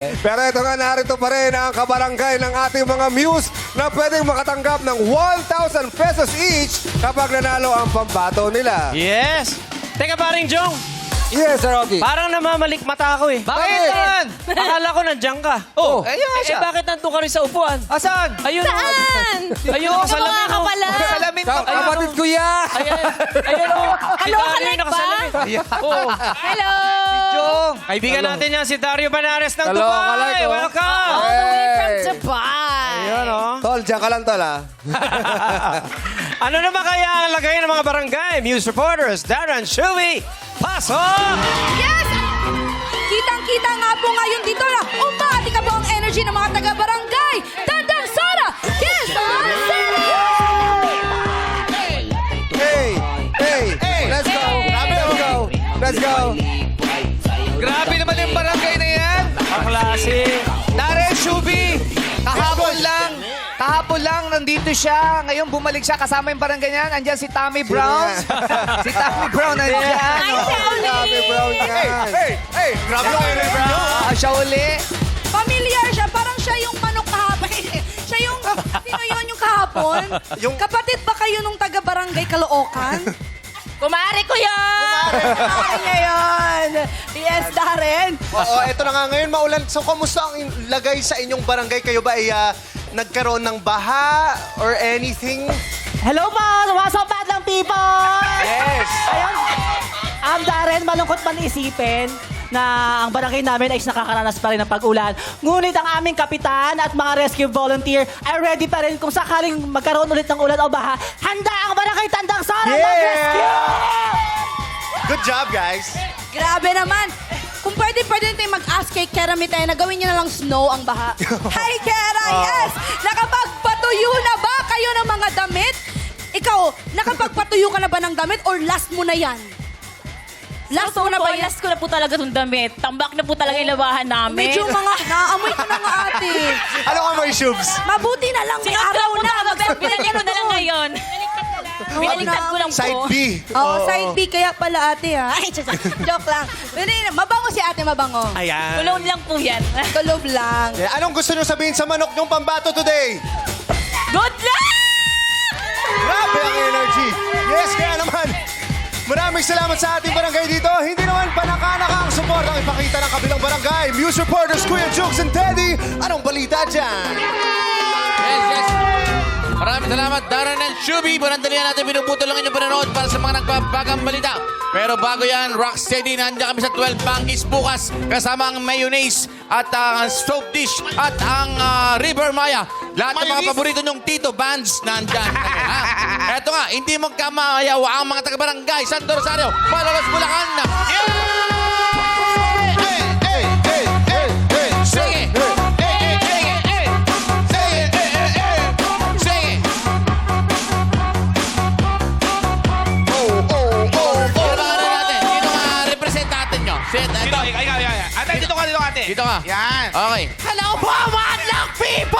Pero ito nga, narito pa rin ang kabarangay ng ating mga muse na pwedeng makatanggap ng 1,000 pesos each kapag nanalo ang pambato nila. Yes! Teka, paring Jong. Yes, Sir Ogie. Parang namamalik mata ko eh. Bakit? Akala ko nandiyan ka. Oh, Eh, bakit nandun ka rin sa upuan? Asan? Ayun. Saan? Ayun, kasalamin ka mo. pala. Salamin ka pa. Kapatid ko yan! Ayun, oh. Si Hello, Dario connect nakasalamin. Oo. Hello! Jong. Kaibigan natin yan, si Dario Banares ng Hello, Dubai. kalay ko. Welcome! All the way from Hey. Dubai. Ayun, oh. Tol, diyan ka lang, Tol, ha? Ano naman kaya ang lagay ng mga barangay? Muse reporters, Darren, Shuey, pasok! Yes! Kitang-kita nga po ngayon dito na umati ka po ang energy ng mga taga-barangay. Dandang Sara! Yes! Hey! Hey! Let's go! Let's go! Let's go! Grabe naman yung barangay na yan. Ang klase. Darren Shuby, kahapon lang nandito siya. Ngayon bumalik siya kasama yung barangay niyan. Andyan si Tommy Brown. si Tommy Brown andyan. Hi, Tony! Grabe, Brown yan! Hey! Grabe yung energy nyo! Siya uli. Familiar siya. Parang siya yung manok kahapon. Siya yung... Sino yun yung kahapon? Kapatid ba kayo nung taga-barangay Caloocan? Kumari ko yun! Kumari niya yun! Yes, Darren! Oo, eto na nga ngayon, maulan. So, kamusta ang lagay sa inyong barangay? Kayo ba ay nagkaroon ng baha or anything? Hello po! What's up, Badlang people? Yes! Ayun, Darren, malungkot man isipin na ang barangay namin ay nakakaranas pa rin ng pag-ulan. Ngunit ang aming kapitan at mga rescue volunteer ay ready pa rin kung sakaling magkaroon ulit ng ulan o baha. Handa ang barangay Tandang Sara mag-rescue! Good job, guys! Grabe naman! Kung pwede natin mag-ask kay Kera Mitay na gawin niya na lang snow ang baha. Hi, Kera! Yes! Nakapagpatuyo na ba kayo ng mga damit? Ikaw, nakapagpatuyo ka na ba ng damit or last mo na yan? Last mo na ba yan? Last ko na po talaga itong damit. Tambak na po talaga yung labahan namin. Medyo mga naamoy ko na nga ate. Ano ka, my shoes? Mabuti na lang may Sinabla araw po na. na. Pero binalikan ko na lang ngayon. Binaliktad ko lang po. Side B. Oo, side B kaya pala ate ha. Ay, joke lang. Mabango si ate, mabango. Ayan. Kulong lang po yan. Kulob lang. Yeah, anong gusto nyo sabihin sa manok nyong pambato today? Good luck! Grabe ang energy! Yes, kaya naman, maraming salamat sa ating barangay dito. Hindi naman panaka-naka ang support ang ipakita ng kabilang barangay. Muse reporters, Kuya Jukes and Teddy. Anong balita dyan? Yes. Maraming salamat, Darren and Shuby. Panandalian natin pinuputol lang inyong panonood para sa mga nagbabagang balita. Pero bago yan, Rocksteady, nandiyan kami sa 12 Bangis bukas kasama ang mayonnaise at ang soap dish at ang River Maya. Lahat ng mga paborito nyong Tito Bands nandiyan. Eto nga, hindi magkamayaw ang mga taga-barangay Santo Rosario, Malolos, Bulacan. Sige! Ate, dito ka, ate. Dito ka. Yan. Okay. Hello po, Madlang people!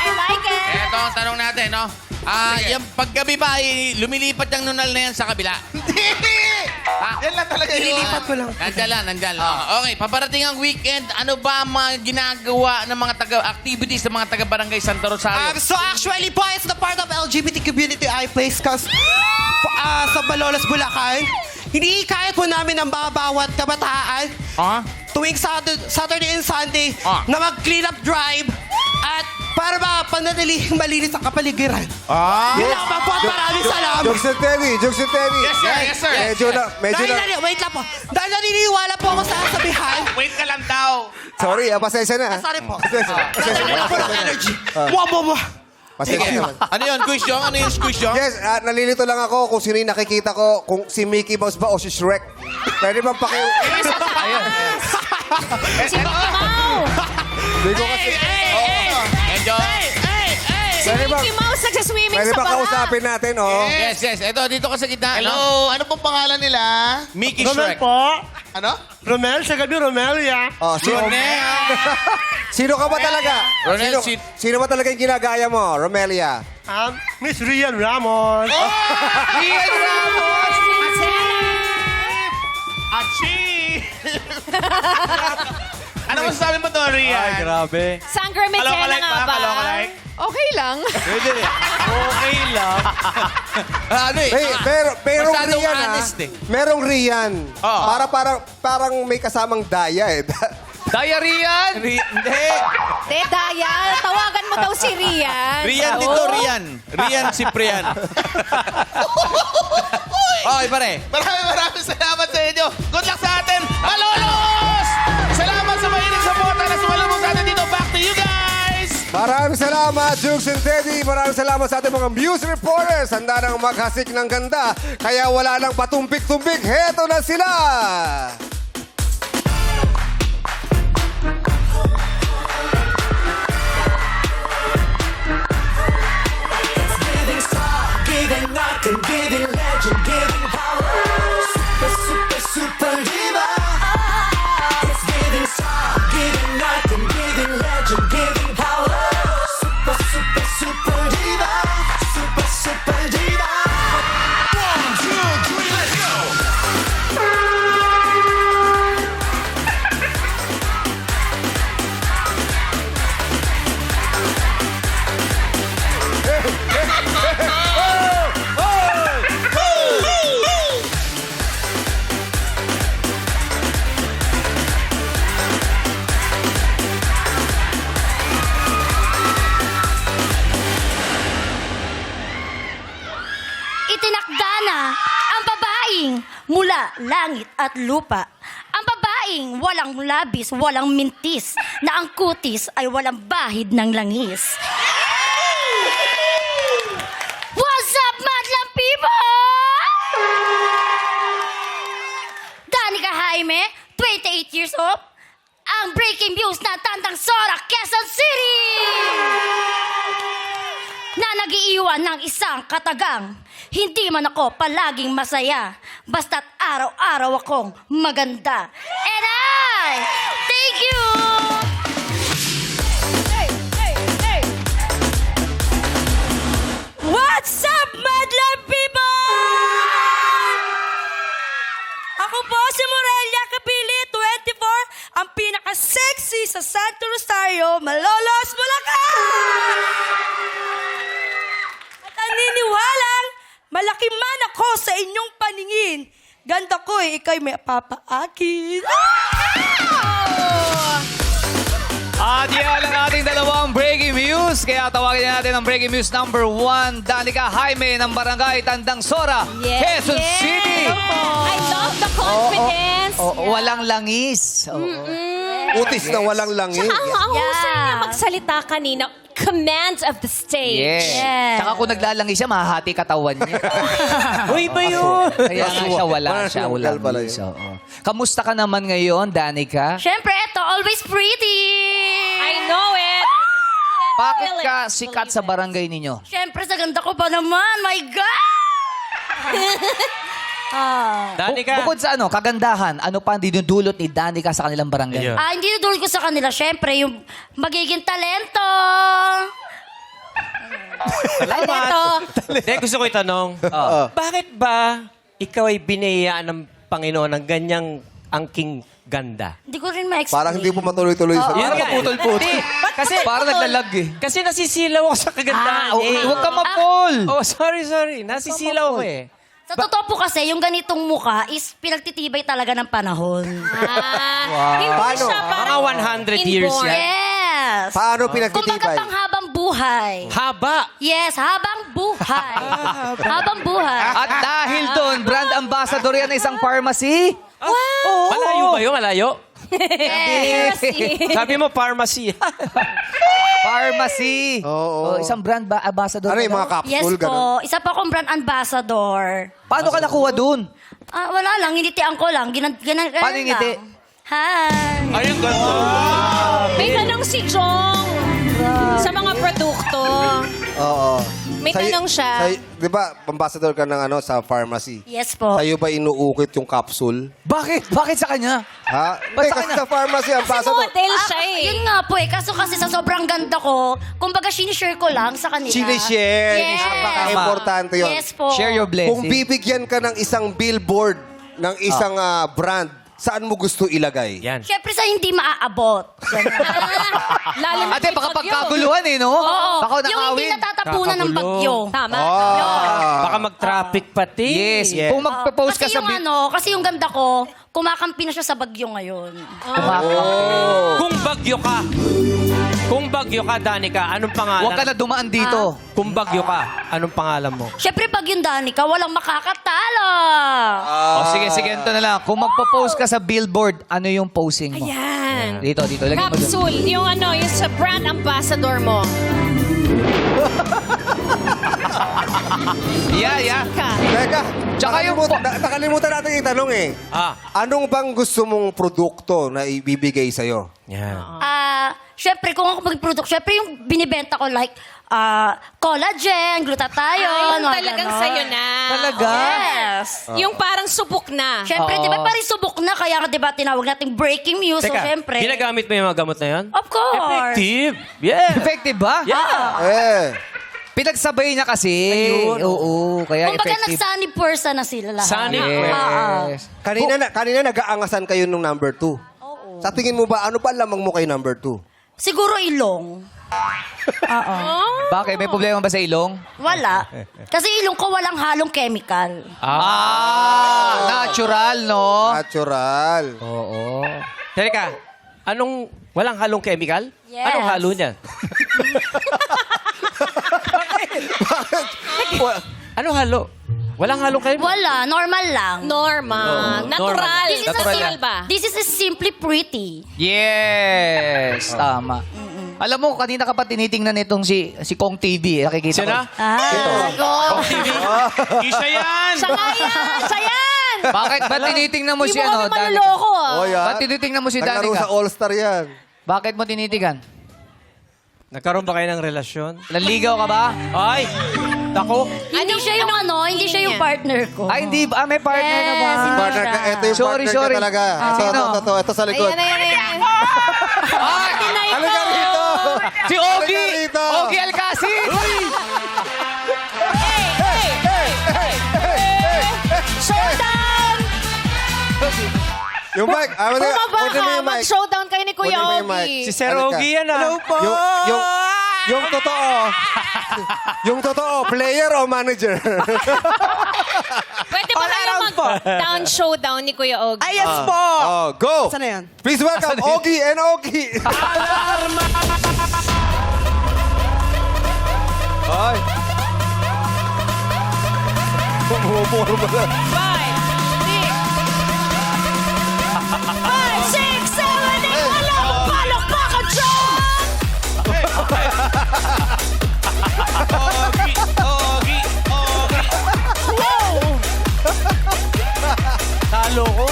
I like it. Eto ang tanong natin, no? Yung paggabi ba, lumilipat yung nunal na yan sa kabila? Yan lang talaga. Ililipat ko lang. Nandyan lang. Okay, paparating ang weekend. Ano ba ang mga ginagawa ng mga activities ng mga taga-barangay Santa Rosario? So actually po, it's the part of LGBT community I place cause sa Malolos, Bulacan. Hiniikayat po namin ang bawat kabataan tuwing Saturday and Sunday na mag-clean up drive at para mapanatiling malinis ang kapaligiran. Yun lang po at maraming salamat. Jukes and Teddy! Jukes and Teddy! Yes, sir. Medyo na... Wait lang po. Dahil naniniwala po ako sa sabihan. Wait ka lang daw. Sorry, pasensya na. Sorry po. Pasensya Ako ng energy. Mo. Pasensya naman. Ano yun, quiz yung? Ano yung quiz yung? Yes, nalilito lang ako kung sino yung nakikita ko, kung si Mickey Mouse ba o si Shrek. Pwede bang Si Mickey Mouse! Hindi ko kasi... Medyo. Si Pwede ba- Mickey Mouse nagsaswimming Pwede sa ba baha. kausapin natin, oh? Yes. Ito, dito ka sa gitna. Hello, ano pong pangalan nila? Mickey Shrek. Ano? Romel, sa gabi, Romelia. Oh, sino ka ba talaga? Ronel, Sino ba talaga yung ginagaya mo, Romelia? Miss Rian Ramos. Ian Ramos! Achi! masasabi mo doon, Rian? Ay, grabe. Sangre Medina nga ba? Okay lang. Pwede rin. Okay lang. Ano eh? Merong Masyadong Rian, honest eh. Merong Rian. Oo. Parang may kasamang daya eh. Diarrhean? Hindi. Daya, tawagan mo daw si Rian. Rian dito, Rian. Rian Ciprian. Okay, pare. Maraming salamat sa inyo. Good luck sa atin. Malolos! Salamat sa mahilig support na sumalubog sa atin dito. Back to you guys! Maraming salamat, Jukes and Teddy. Maraming salamat sa ating mga Muse reporters. Handa nang maghasik ng ganda. Kaya wala nang patumpik-tumpik. Heto na sila! Itinakda na ang babaeng mula langit at lupa. Ang babaeng walang labis, walang mintis, na ang kutis ay walang bahid ng langis. What's up, madlang people? Danica Jaime, 28 years old, ang breaking news na Tandang Sora, Quezon City! Na nag-iiwan ng isang katagang. Hindi man ako palaging masaya, basta't araw-araw akong maganda. And I thank you! What's up, madlang people? Ako po si Morelia Capili, 24, ang pinaka-sexy sa Santo Rosario, Malolos, Bulacan! At ang niniwalang, malaki man ako sa inyong paningin, ganda ko ikay may papaakin. At yan ang ating dalawang breaking news. Kaya tawagin natin ang breaking news number 1, Danica Jaime ng Barangay Tandang Sora, Quezon City. I love the confidence. Walang langis. Utis na walang langis. Ang husay Yeah. niya magsalita kanina. Command of the stage. Yes. Tsaka kung naglalangis siya, mahahati katawan niya. Uy ba yun? Kaya nga siya wala siya. Walang pala Langis. Oo. Kamusta ka naman ngayon, Danica? Siyempre, ito, always pretty! I know it. Bakit ka sikat sa barangay ninyo? Siyempre, sa ganda ko pa naman, my God! Danica. Bukod sa kagandahan, ano pa ang dinudulot ni Danica sa kanilang barangay? Ayun. Hindi nadulog ko sa kanila, siyempre, yung magiging talento! Talento! Hindi, gusto ko itanong. Bakit ba ikaw ay binayaan ng Panginoon ng ganyang angking ganda? Hindi ko rin ma-explain. Parang hindi po matuloy-tuloy sa... Yun nga. Putol-putol. Kasi, Parang naglalag eh. kasi nasisilaw ako sa kagandahan eh. Huwag ka mapol! Oh, sorry. Nasisilaw ako eh. Sa totoo po kasi, yung ganitong mukha is pinagtitibay talaga ng panahon. Hindi Paano? siya parang Mga 100 years inborn. yan. Yes! Paano Kumbaga pinagtitibay? pang habang buhay. Haba. Yes, habang buhay. Habang buhay. At dahil doon, brand ambassador yan ng isang pharmacy. Malayo ba yun? Malayo? Yes. Sabi mo, pharmacy. Pharmacy. Oo. Isang brand ambassador. Ano yung ka mga na? Yes capsule? po. Ganun? Isa pa akong brand ambassador. Paano ka nakuha doon? Wala lang, hinitian ko lang. Paano yung ngiti? Hi. Ayun, ganda. May tanong si Jong sa mga produkto. Oo. May tanong siya. Di ba, ambassador ka ng sa pharmacy? Yes po. Sa'yo ba inuukit yung capsule? Bakit? Bakit sa kanya? Ha? Ba't Hindi, sa kasi kanya? sa pharmacy, Kasi ambassador. model siya eh. Yun nga po eh. Kaso kasi sa sobrang ganda ko, kumbaga sinishare ko lang sa kanila. Sinishare. Yes. Napaka-importante yun. Yes po. Share your blessing. Kung bibigyan ka ng isang billboard ng isang brand, saan mo gusto ilagay? Yan. Siyempre sa hindi maaabot. Lalim Ate, baka pagkaguluhan eh, no? Oo, Baka yung hindi nakawin. natatapunan ng Kakagulo. bagyo. Tama. Baka mag-traffic pati. Yes. Kung magpo-post ka Kasi sa... yung kasi yung ganda ko, kumakampi na siya sa bagyo ngayon. Kung bagyo ka, Danica, anong pangalan? Huwag ka na dumaan dito. Kung bagyo ka, anong pangalan mo? Siyempre, pag yung Danica, walang makakatalo. Sige, ito na lang. Kung magpo-post ka sa billboard, ano yung posing mo? Yan. Dito. Lagyan mo dun. Capsule. Yung yung sa brand ambassador mo. Yeah. Teka, Tsaka yung nakalimutan natin itanong eh. Anong bang gusto mong produkto na ibibigay sa'yo? Yan. Siyempre, kung ako mag-product, siyempre yung binibenta ko like collagen, glutathione, Yung mga talagang ganon. sa'yo na. Talaga? Yes. Yung parang subok na. Siyempre, di ba parang subok na, kaya di ba tinawag natin breaking news, so siyempre. Ginagamit mo yung mga gamot na yan? Of course. Effective. Yeah. Effective ba? Pinagsabay niya kasi. Oo, kaya Kumbaga effective. nag-sunny person na sila lahat. Sunny Yes. Kanina nag-aangasan kayo nung number 2. Sa tingin mo ba, ano ba lamang mo kay number 2? Siguro ilong. Bakit? May problema ba sa ilong? Wala. Kasi ilong ko walang halong chemical. Natural, no? Natural. Oo. Teka, walang halong chemical? Yes. Anong halo niya? Anong halo? Walang halong chemical? Wala, normal lang. Normal. Natural. This is Natural a yan. ba? This is a simply pretty. Yes. Tama. Alam mo, kanina ka pa tinitingnan itong si Kong TV. Nakikita ko. Sina? Isa yan! Siya nga yan! Siya yan! Bakit ba tinitingnan mo Hindi si mo kami Danica? maluloko ah. Oh, yan. Ba't tinitingnan mo si Naglaro Danica? sa All-Star yan. Bakit mo tinitigan? Nagkaroon ba kayo ng relasyon? Naligaw ka ba? Ay! Ako? Hindi siya yung hindi siya yung partner ko. Ay, hindi ba? May partner na ba? Yes, hindi Partner ka, siya. ito yung Sorry, partner sorry. ka talaga. Ito sa likod. Ayan. Halika rito! Si Ogie! Halika rito! Ogie Alcacid! Showdown! Yung mic. Bumaba Kunin mo ka. yung mic. Mag-showdown kayo ni Kuya Kunin mo yung mic. Ogie. Si Sir Halika. Ogie yan ah. Yung totoo. Yung totoo, player o manager? Pwede ba kayo mag-down showdown ni Kuya Ogie? Ay, yes po! Oh, go! Saan na yan? Please welcome Ogie and Ogie. Ay. Pumupuro ba lang? 5, 6, 7, 8, wala mo palok pa ka dyan! Talo ko?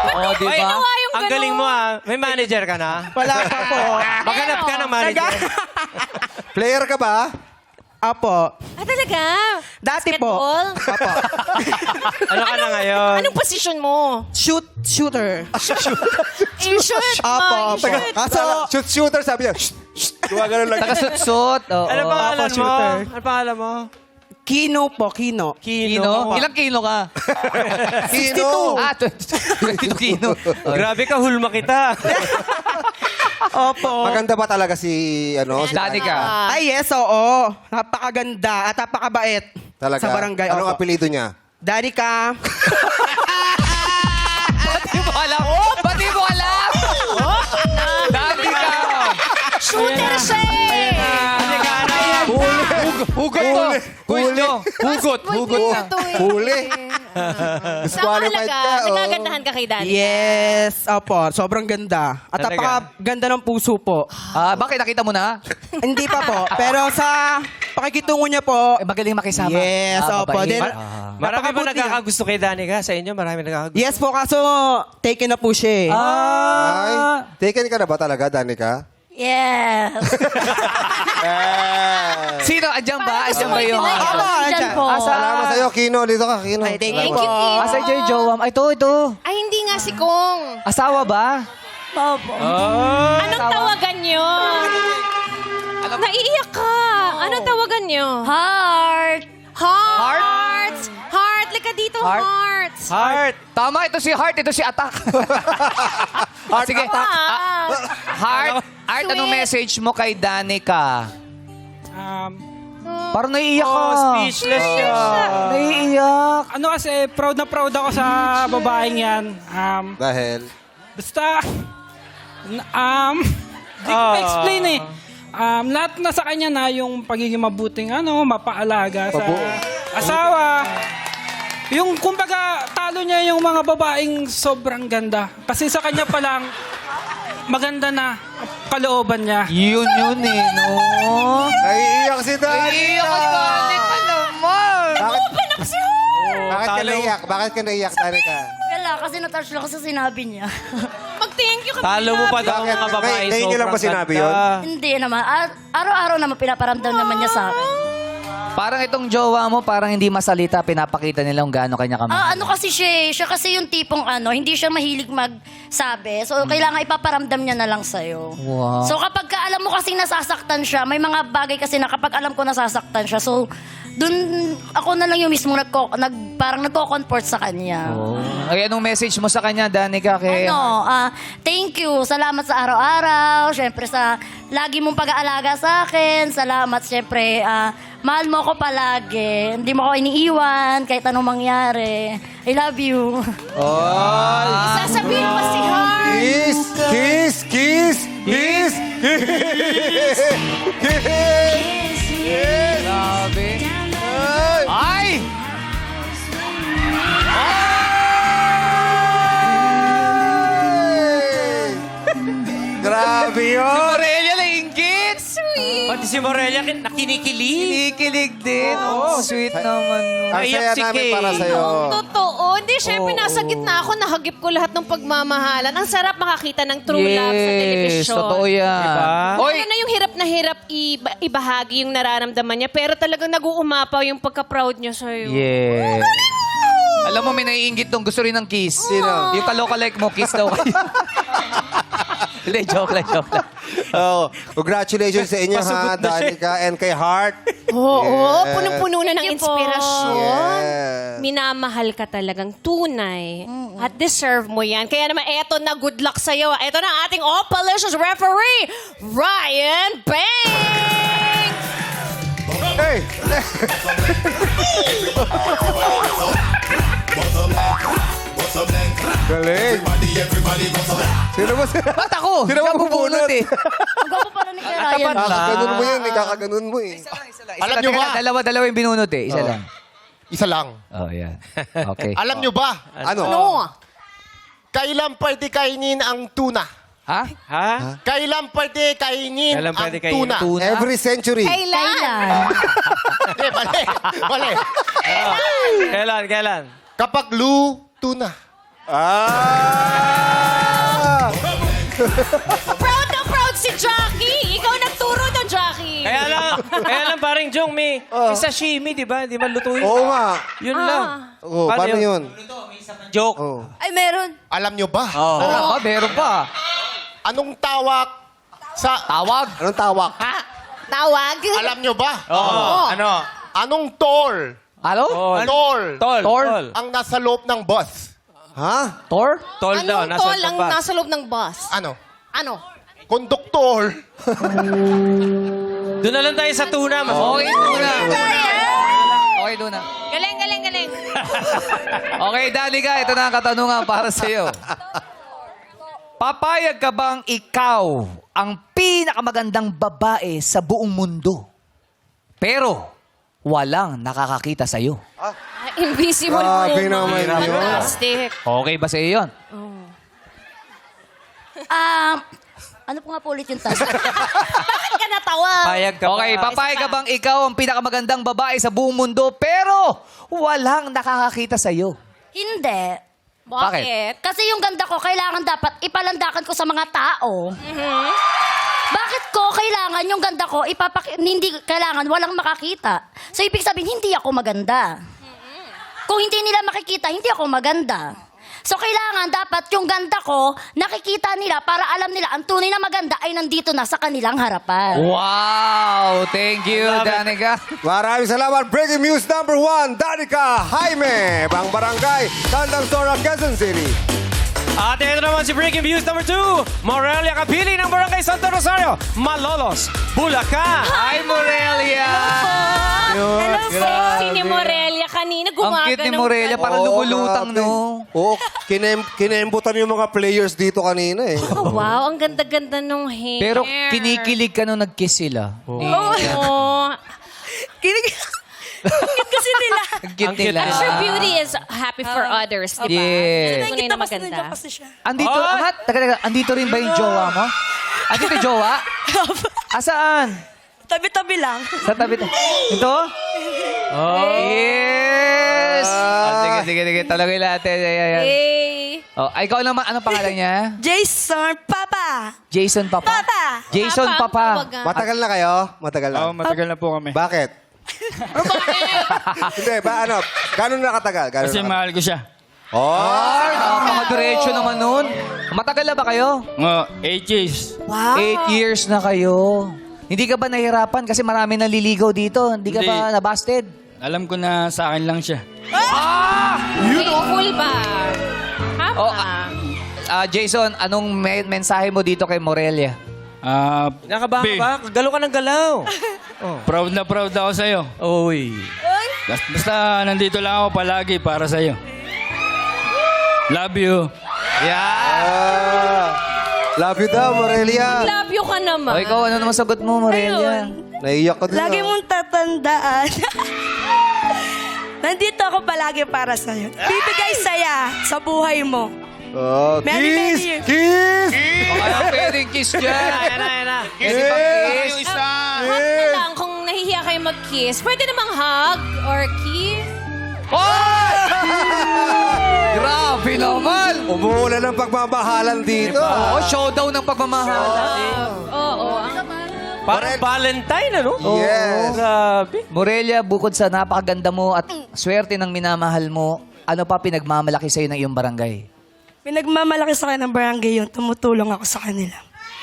Oo, di Ay, ba? yung ang ganun. galing mo ah. May manager ka na? Wala pa po. Maghanap ka ng manager. Player ka ba? Apo. Talaga? Dati po. Basketball? Apo. Ano ka na ngayon? Anong posisyon mo? Shooter. In-shoot. Apo, apo. Kaso, Shooter, sabi niya. Gumagano lang. Taga-sutsut. Oo. Ano pangalan mo? shooter. Ano pangalan mo? Kino po, Kino. Kino? Ilang kilo ka? 62. 22 kilo. Grabe ka, hulma kita. Opo. Maganda ba talaga si Danica. Ay, yes, oo. Napakaganda at napakabait. Talaga? Sa barangay. Anong Opo. apelido niya? Danica. Ba't di mo alam? Ba't di mo alam? Danica. Shooter siya eh! Hugot to. Quiz nyo. Hugot na. Huli. Saan Disqualified ka? ka. oh. Nagagandahan ka kay Daddy? Yes, opo. Sobrang ganda. At Talaga? napakaganda ng puso po. Bakit? Nakita mo na? Hindi pa po. Pero sa pakikitungo niya po, Magaling makisama. yes, opo. mabait. Then, Marami ba napakabuti niya. nagkakagusto kay Danica? Sa inyo, marami nagkakagusto. Yes po, kaso taken na po siya eh. Ay, taken ka na ba talaga, Danica? Yes. Sino? Andyan ba? Andyan ba yung... Opo, Diyan po. Salamat sa'yo, Kino. Dito ka, Kino. Ay, thank you Salamat. po. Asa yung Joam? Ay, ito. Ay, hindi nga si Kong. Asawa ba? Opo. Anong tawagan nyo? Naiiyak ka. Anong tawagan nyo? Heart. Heart? Heart, lika dito, Heart? Heart. Heart! Tama, ito si Heart, ito si Attack. Sige. Ah. Art, anong message mo kay Danica? Parang naiiyak ka. Speechless siya. Naiiyak. Ano kasi, proud na proud ako sa babaeng yan. Dahil? Basta, di ko explain eh. Lahat na sa kanya na yung pagiging mabuting mapaalaga sa asawa. Yung kumbaga, talo niya yung mga babaeng sobrang ganda. Kasi sa kanya pa lang, maganda na kalooban niya. Yun eh, no? Naiiyak si Danica! Naiiyak ka, Danica naman. Bakit ka naiiyak? Bakit ka naiiyak, Danica? Wala, kasi natouch lang ako sa sinabi niya. Mag-thank you kami. Talo mo pa daw Bakit? mga babae. Ngayon niyo lang ba sinabi yun? Hindi naman. Araw-araw naman pinaparamdam naman niya sa akin. Parang itong jowa mo, parang hindi masalita, pinapakita nila kung gaano kanya kamahal. Ano kasi siya eh. Siya kasi yung tipong hindi siya mahilig magsabi. So, kailangan ipaparamdam niya na lang sa'yo. Wow. So, kapag alam mo kasing nasasaktan siya, may mga bagay kasi na kapag alam ko nasasaktan siya, so, dun ako na lang yung mismo parang nagko-comfort sa kanya. Ay, anong message mo sa kanya, Danica? Thank you. Salamat sa araw-araw. Siyempre sa lagi mong pag-aalaga sa akin. Salamat siyempre. Mahal mo ako palagi. Hindi mo ako iniiwan kahit anong mangyari. I love you. Sasabihin pa si Heart. Kiss! Kiss! Kiss! Kiss! Kiss! Kiss! Grabe. Ay! Grabe yun! Morelia na inggit! Pati si Morelia nakinikilig. Kinikilig din. Oh, sweet naman. Ang saya si namin Kay. para sa'yo. Totoo. Hindi, syempre, nasa gitna ako, nahagip ko lahat ng pagmamahalan. Ang sarap makakita ng true love sa telebisyon. Totoo yan. Diba? Oy, Ano na yung hirap na hirap ibahagi yung nararamdaman niya, pero talagang nag-uumapaw yung pagka-proud niya sa'yo. yeah. Alam mo, may naiinggit tong gusto rin ng kiss. Sino? Yung kaloka-like mo, kiss daw kayo. Hindi, joke lang. Congratulations sa inyo ha, Pasugot na siya. Danica and kay Heart. Oo, punong-puno na ng Thank you po. inspirasyon. Yes. Minamahal ka talagang tunay. At deserve mo yan. Kaya naman, eto na, good luck sa'yo. Eto na ang ating all-palicious referee, Ryan Banks! Hey! Galing! Sino ba sila? Ba't ako? Sino ba bubunot? eh. Ang gwapo pala ni Ryan. Kakaganon mo yan, kakaganon mo eh. Alam nyo ba? Dalawa yung binunot eh. Isa lang. Isa lang. Oh, yan. Okay. Alam nyo ba? Ano? Kailan pwede kainin ang tuna? Ha? Ha? Kailan pwede kainin Kailan ang pwede kainin tuna? ang tuna? Every century. Kailan? Hindi, mali. Mali. Kailan? Kapag tuna. Ah! Proud na proud si Jackie! Ikaw nagturo ng Jackie! Kaya lang parang Jong, may sashimi, di ba? Di ba lutuin? Oo nga. Yun lang. Oo, paano yun? Joke. Oo. Ay, meron. Alam nyo ba? Oh. Meron pa. Anong tawag sa... Tawag. Anong tawag? Tawag? Alam nyo ba? Ano? Anong tol? Alo? Tol. Tol? Ang nasa loob ng bus. Ha? Tor? Tol daw. Anong Nasa tol ang baba. nasa loob ng bus? Ano? Ano? Konduktor. Doon na lang tayo sa tuna. Mas Okay, tuna. Okay, tuna. Galing. Okay, Danica, ito na ang katanungan para sa iyo. Papayag ka bang ikaw ang pinakamagandang babae sa buong mundo, pero walang nakakakita sa iyo? Invisible Grabe woman. naman yun. Fantastic. Okay ba sa iyo yun? Ano po nga po ulit yung task? Bakit ka natawa? Payag ka Okay, ba? papayag ka bang ikaw ang pinakamagandang babae sa buong mundo, pero walang nakakakita sa iyo? Hindi. Bakit? Kasi yung ganda ko, kailangan dapat ipalandakan ko sa mga tao. Bakit ko kailangan yung ganda ko, hindi kailangan walang makakita? So, ibig sabihin, hindi ako maganda. Kung hindi nila makikita, hindi ako maganda. So, kailangan dapat yung ganda ko, nakikita nila para alam nila ang tunay na maganda ay nandito na sa kanilang harapan. Wow! Thank you, Danica. Maraming salamat. Breaking news number 1, Danica Jaime, Bang Barangay, Tandang Sora, Quezon City. At ito naman si Breaking Views number 2. Morelia Kapili ng Barangay Santo Rosario, Malolos, Bulacan. Hi, Morelia! Hello po. Sexy ni Morelia kanina. Ang Gumaga cute ni ng Morelia, ganun. parang lumulutang, grabe. no? Oo, kinembutan yung mga players dito kanina eh. Oh, wow, ang ganda-ganda nung hair. Pero kinikilig ka nung nag-kiss sila. Oo. Bakit kasi nila? Ang cute Ang cute nila. I'm sure beauty is happy for others, di ba? Yes. Tunay na maganda. kasi siya. Andito, teka, andito rin ba yung jowa mo? Andito yung jowa? Asaan? Tabi-tabi lang. Sa tabi. Ito? Oh. Yes! Sige. Talagay natin. Ayan. Hey. Oh, ikaw naman, anong pangalan niya? Jason, Papa. Jason Papa? Papa. Jason ang Papa. tawagan. Matagal na kayo? Matagal na? Oo, matagal na po kami. Bakit? Hindi, ano? Gano'n nakatagal? Kasi mahal ko siya. Oh! Ay, napaka-diretso naman nun. Matagal na ba kayo? 8 years. Wow. 8 years na kayo. Hindi ka ba nahirapan kasi marami naliligaw dito? Hindi ka Hindi. ba nabasted? Alam ko na sa akin lang siya. Faithful ba? Hapa. Oh, Jason, anong mensahe mo dito kay Morelia? Nakabaka B, ba? Galaw ka ng galaw. proud na proud ako sa'yo. Oy. Basta nandito lang ako palagi para sa'yo. Love you. Love you daw, Morelia. Love you ka naman. O ikaw, ano naman sagot mo, Morelia? Naiiyak ka din. Lagi mong tatandaan. Nandito ako palagi para sa'yo. Bibigay saya sa buhay mo. Oh, Many, many kiss! years. Kiss! O kaya pwedeng kiss dyan. Ayan na. Kasi pag kiss. Hug na lang kung nahihiya kayo mag-kiss. Pwede namang hug or kiss. Grabe naman. Umuulan ng pagmamahalan dito. Oo, showdown ng pagmamahal. Oo. Parang Valentine, ano? Yes. Grabe. Morelia, bukod sa napakaganda mo at swerte ng minamahal mo, ano pa pinagmamalaki sa'yo ng iyong barangay? Pinagmamalaki sa akin ng barangay yun. Tumutulong ako sa kanila.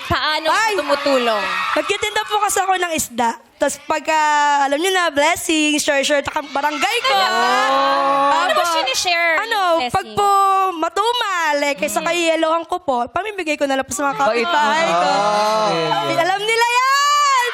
Paano tumutulong? Nagtitinda po kasi ako ng isda. Tapos pagka, alam niyo na, blessing, share takang barangay ko. Ano ba sinishare? Ano, Blessing? pag po matumal, kaysa kayelohan ko po, pamimigay ko na lang po sa mga kapitbahay ko. Alam nila yan!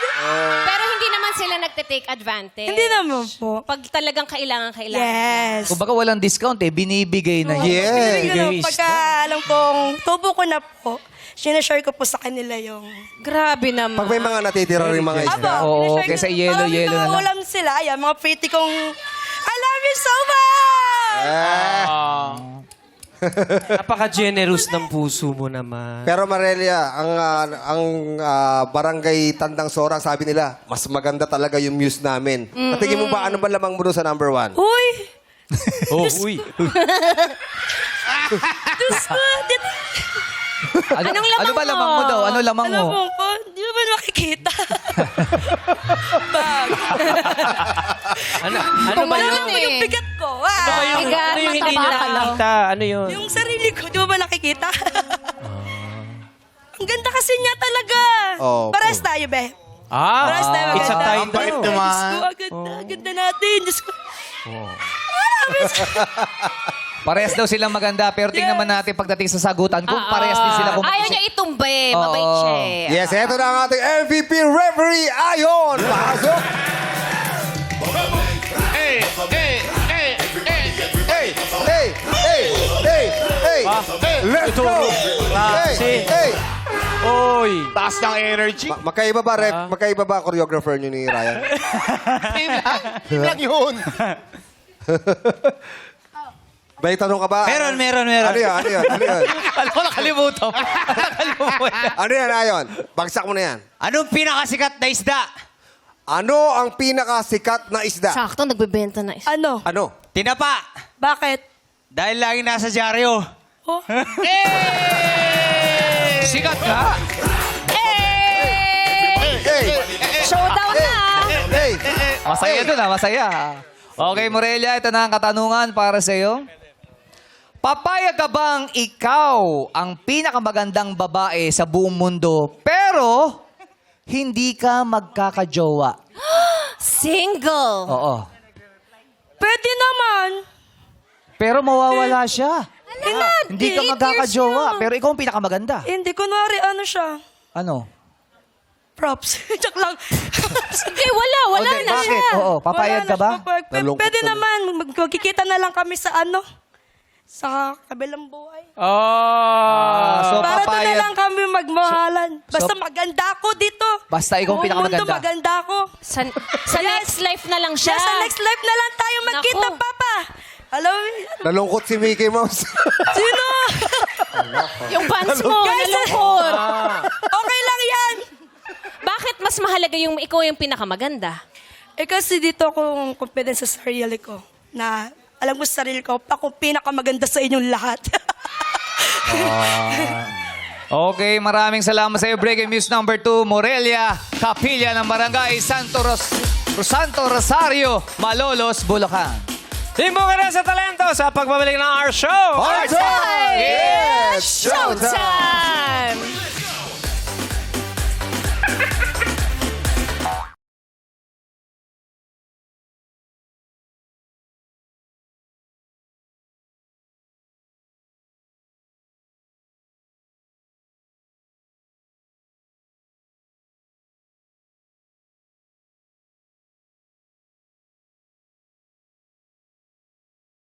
Pero hindi naman sila nagte-take advantage. Hindi naman po. Pag talagang kailangan. Yes. Kung baka walang discount binibigay na yun. Yes. Binibigay ko na, pagka alam kong tubo ko na po, sinashare ko po sa kanila yung... Grabe naman. Pag may mga natitira rin mga isda. Oo, sinashare ko kaysa na- yelo-yelo na lang. Ulam sila, ayan, mga pretty kong... I love you so much! Napaka-generous ng puso mo naman. Pero Morelia, ang barangay Tandang Sora, sabi nila, mas maganda talaga yung muse namin. Patingin mo ba, ano ba lamang mo doon sa number 1? Uy! Oh, uy. Diyos ko! Anong lamang ano ba mo? lamang mo daw? Ano lamang Alam mo? mo po, di ba makikita? Ano ba Tumalon yun? eh. Yung bigat ko. Ano Ah, yung, Bigat, ano yung hindi mataba. nakikita? Ano yun? yung sarili ko, di ba nakikita? Ang ganda kasi niya talaga. Oh, Pares tayo, be. Pares tayo It's a maganda. title. Diyos ko, ang ganda. Ang ganda natin. Diyos ko. Parehas daw silang maganda, pero tingnan naman natin pagdating sa sagutan kung parehas din sila. Kung Ayaw niya itumba eh. Mabait siya eh. Yes, eto na ang ating MVP referee, Ayon! Pasok! Hey! Let's go! Hey! Oy. Taas ng energy. Magkaiba ba, magkaiba ba choreographer niyo ni Ryan? Team lang yun. May tanong ka ba? Meron. Ano yan? Alam ko, nakalimutan. Ano yan, Ayon? Bagsak mo na yan. Anong pinakasikat na isda? Ano ang pinakasikat na isda? Sakto, nagbebenta na. Ano? Ano? Tinapa. Bakit? Dahil lagi nasa dyaryo. Oh. Sikat ka? Showdown na. Hey! Masaya doon masaya. Okay, Morelia, ito na ang katanungan para sa iyo. Papayag ka bang ikaw ang pinakamagandang babae sa buong mundo, pero hindi ka magkakajowa? Single. Oo. Pwede naman. Pero mawawala siya. Hindi ka magkakajowa, pero ikaw ang pinakamaganda. Hindi, kunwari, ano siya? Ano? Props. Joke lang. Hindi, wala Okay, na bakit? siya. Oo, papayag ka ba? Nalungkot Pwede ka na. naman. Magkikita na lang kami sa sa kabilang buhay. So, Para doon na papayag. lang kami magmahalan. Basta so- maganda ako dito. Basta ikaw ang Buong pinakamaganda. mundo maganda ako. Sa next life na lang siya. Sa next life na lang tayo magkita, Naku. Papa. Alam mo, Nalungkot si Mickey Mouse. sino? Yung fans mo, nalungkot. Okay lang yan. Bakit mas mahalaga yung ikaw yung pinakamaganda? Kasi dito akong confidence sa sarili ko. Na alam ko sa sarili ko, ako pinakamaganda sa inyong lahat. Okay, maraming salamat sa iyo. Breaking news number 2, Morelia, Kapilya ng Barangay Santo Rosario, Malolos, Bulacan. Timbo ka na sa talento sa pagbabalik ng our show. Our time! It's showtime! Showtime!